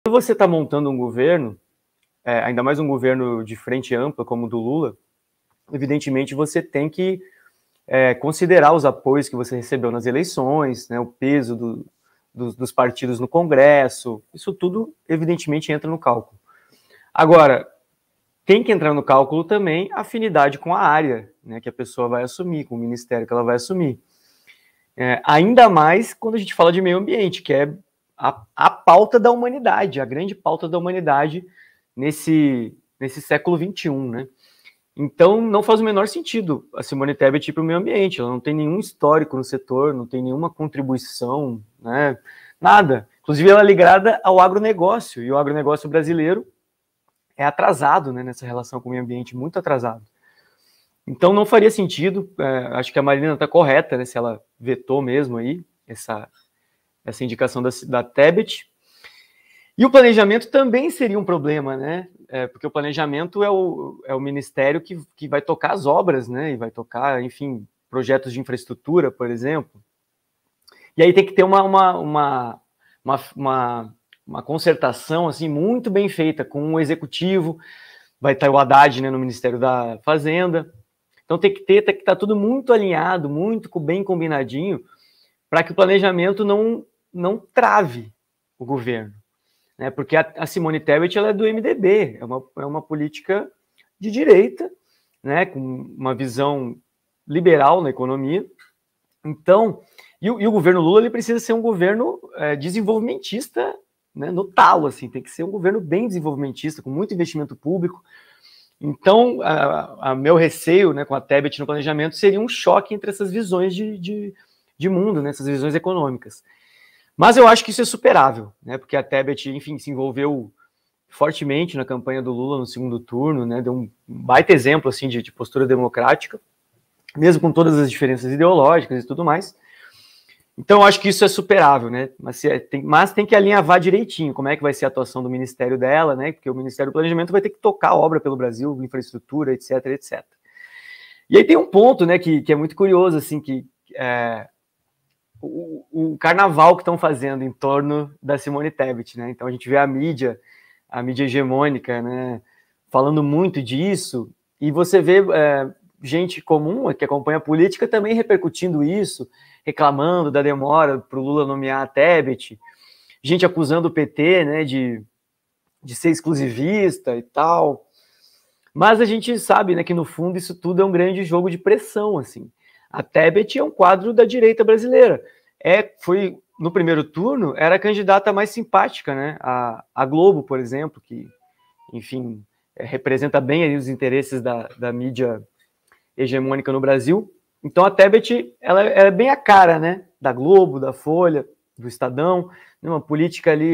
Quando você está montando um governo, ainda mais um governo de frente ampla como o do Lula, evidentemente você tem que considerar os apoios que você recebeu nas eleições, né, o peso dos partidos no Congresso, isso tudo evidentemente entra no cálculo. Agora, tem que entrar no cálculo também a afinidade com a área, né, que a pessoa vai assumir, com o ministério que ela vai assumir. Ainda mais quando a gente fala de meio ambiente, que é a pauta da humanidade, a grande pauta da humanidade nesse século XXI, né? Então, não faz o menor sentido a Simone Tebet ir para o meio ambiente, ela não tem nenhum histórico no setor, não tem nenhuma contribuição, né? Nada. Inclusive, ela é ligada ao agronegócio, e o agronegócio brasileiro é atrasado, né, nessa relação com o meio ambiente, muito atrasado. Então, não faria sentido, acho que a Marina está correta, né, se ela vetou mesmo aí essa indicação da Tebet. E o planejamento também seria um problema, né? Porque o planejamento é o ministério que vai tocar as obras, né? E vai tocar, enfim, projetos de infraestrutura, por exemplo. E aí tem que ter uma concertação assim muito bem feita com o executivo. Vai estar o Haddad, né, no Ministério da Fazenda. Então tem que estar tudo muito alinhado, muito bem combinadinho, para que o planejamento não trave o governo. Né, porque a Simone Tebet ela é do MDB, é uma política de direita, né, com uma visão liberal na economia. Então, e o governo Lula ele precisa ser um governo desenvolvimentista, né, no talo, assim, tem que ser um governo bem desenvolvimentista, com muito investimento público. Então, meu receio, né, com a Tebet no planejamento seria um choque entre essas visões de mundo, né, essas visões econômicas. Mas eu acho que isso é superável, né? Porque a Tebet, enfim, se envolveu fortemente na campanha do Lula no segundo turno, né? Deu um baita exemplo assim de postura democrática, mesmo com todas as diferenças ideológicas e tudo mais. Então eu acho que isso é superável, né? Mas tem que alinhavar direitinho como é que vai ser a atuação do ministério dela, né? Porque o Ministério do Planejamento vai ter que tocar a obra pelo Brasil, infraestrutura, etc, etc. E aí tem um ponto, né, que é muito curioso, assim, que o carnaval que estão fazendo em torno da Simone Tebet, né? Então a gente vê a mídia hegemônica, né, falando muito disso, e você vê gente comum que acompanha a política também repercutindo isso, reclamando da demora para o Lula nomear a Tebet, gente acusando o PT, né, de ser exclusivista e tal. Mas a gente sabe, né, que no fundo isso tudo é um grande jogo de pressão, assim. A Tebet é um quadro da direita brasileira. Foi no primeiro turno, era a candidata mais simpática, né? A Globo, por exemplo, que, enfim, representa bem os interesses da mídia hegemônica no Brasil. Então a Tebet, ela é bem a cara, né? Da Globo, da Folha, do Estadão, uma política ali,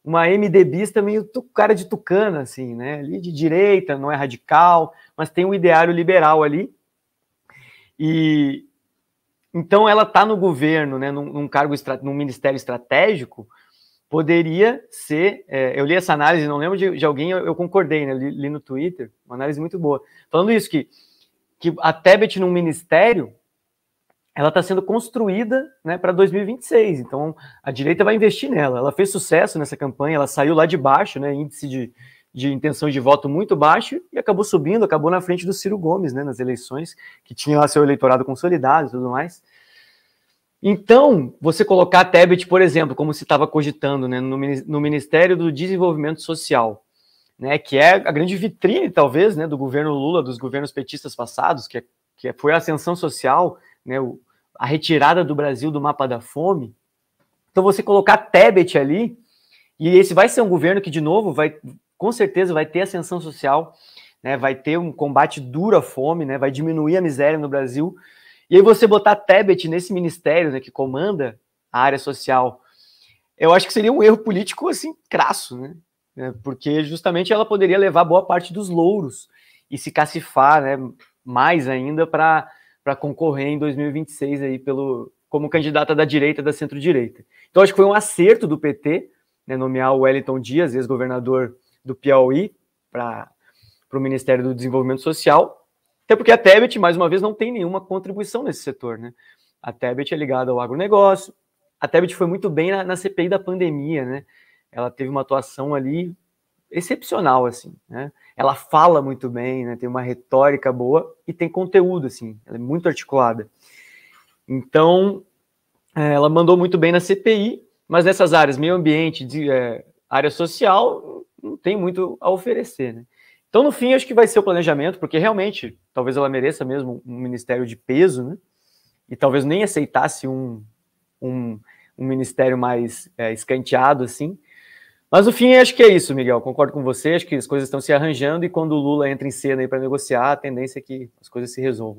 uma MDBista meio cara de tucana, assim, né? Ali de direita, não é radical, mas tem um ideário liberal ali. E então ela está no governo, né, num ministério estratégico, poderia ser, eu li essa análise, não lembro de alguém, eu concordei, né, li no Twitter, uma análise muito boa, falando isso, que a Tebet num ministério, ela está sendo construída, né, para 2026, então a direita vai investir nela, ela fez sucesso nessa campanha, ela saiu lá de baixo, né, índice de intenção de voto muito baixo, e acabou subindo, acabou na frente do Ciro Gomes, né, nas eleições, que tinha lá seu eleitorado consolidado e tudo mais. Então, você colocar a Tebet, por exemplo, como se estava cogitando, né, no Ministério do Desenvolvimento Social, né, que é a grande vitrine, talvez, né, do governo Lula, dos governos petistas passados, que foi a ascensão social, né, a retirada do Brasil do mapa da fome. Então, você colocar a Tebet ali, e esse vai ser um governo que, de novo, com certeza vai ter ascensão social, né, vai ter um combate duro à fome, né, vai diminuir a miséria no Brasil. E aí você botar a Tebet nesse ministério, né, que comanda a área social, eu acho que seria um erro político, assim, crasso, né? Porque justamente ela poderia levar boa parte dos louros e se cacifar, né, mais ainda para concorrer em 2026 aí como candidata da direita, da centro-direita. Então acho que foi um acerto do PT, né, nomear o Wellington Dias, ex-governador do Piauí, para o Ministério do Desenvolvimento Social, até porque a Tebet, mais uma vez, não tem nenhuma contribuição nesse setor, né? A Tebet é ligada ao agronegócio, a Tebet foi muito bem na CPI da pandemia, né? ela teve uma atuação ali excepcional, assim, né? Ela fala muito bem, né? Tem uma retórica boa e tem conteúdo, assim, ela é muito articulada. Então, ela mandou muito bem na CPI, mas nessas áreas, meio ambiente, área social, não tem muito a oferecer, né? Então, no fim, acho que vai ser o planejamento, porque realmente, talvez ela mereça mesmo um ministério de peso, né? E talvez nem aceitasse um ministério mais escanteado, assim. Mas, no fim, acho que é isso, Miguel. Concordo com você, acho que as coisas estão se arranjando e quando o Lula entra em cena aí para negociar, a tendência é que as coisas se resolvam.